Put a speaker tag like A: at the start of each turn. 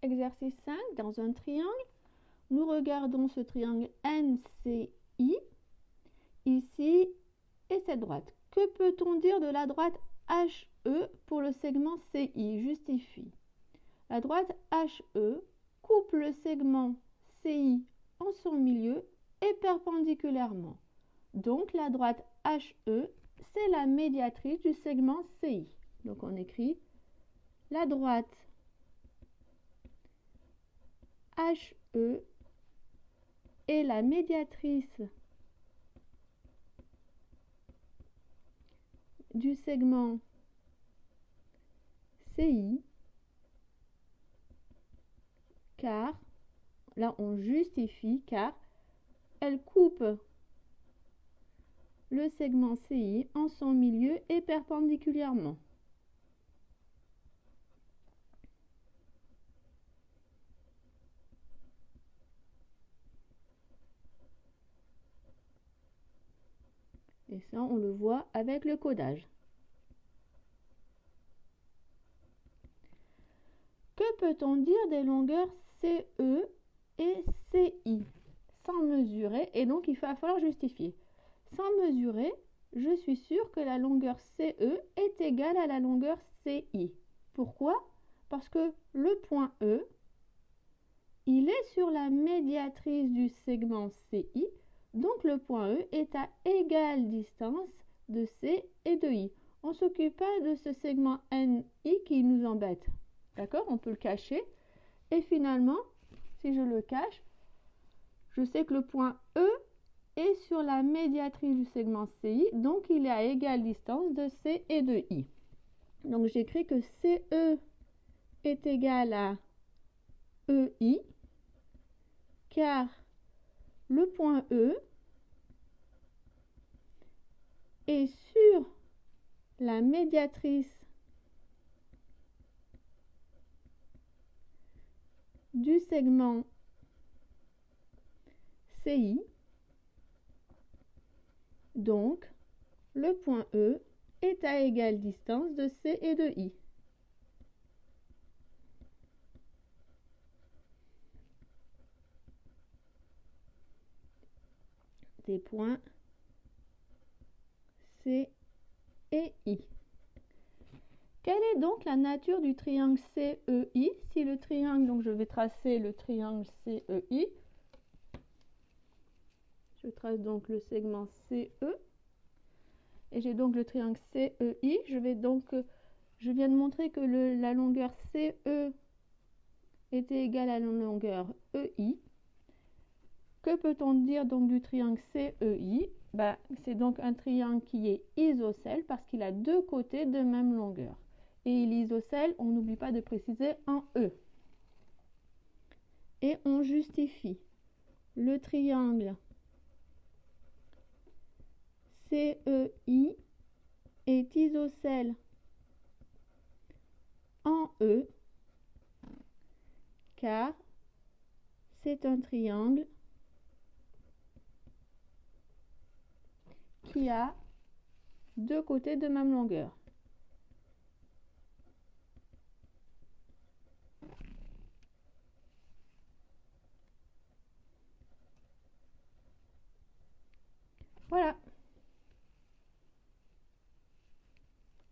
A: exercice 5, dans un triangle, nous regardons ce triangle NCI, ici, et cette droite. Que peut-on dire de la droite HE pour le segment CI? Justifie. La droite HE coupe le segment CI en son milieu et perpendiculairement. Donc la droite HE, c'est la médiatrice du segment CI. Donc on écrit la droite HE est la médiatrice du segment CI, car, là on justifie, car elle coupe le segment CI en son milieu et perpendiculairement. Et ça, on le voit avec le codage. Que peut-on dire des longueurs CE et CI sans mesurer? Et donc, il va falloir justifier. Sans mesurer, je suis sûre que la longueur CE est égale à la longueur CI. Pourquoi? Parce que le point E, il est sur la médiatrice du segment CI, donc le point E est à égale distance de C et de I. On ne s'occupe pas de ce segment NI qui nous embête. D'accord? On peut le cacher. Et finalement, si je le cache, je sais que le point E est sur la médiatrice du segment CI, donc il est à égale distance de C et de I. Donc j'écris que CE est égal à EI, car le point E est sur la médiatrice du segment CI, donc le point E est à égale distance de C et de I. Des points C et I. Quelle est donc la nature du triangle CEI? Si le triangle, donc je vais tracer le triangle CEI. Je trace donc le segment CE. Et j'ai donc le triangle CEI. Je viens de montrer que la longueur CE était égale à la longueur EI. Que peut-on dire donc du triangle CEI? C'est donc un triangle qui est isocèle parce qu'il a deux côtés de même longueur. Et il est isocèle, on n'oublie pas de préciser en E. Et on justifie. Le triangle CEI est isocèle en E, car c'est un triangle qui a deux côtés de même longueur.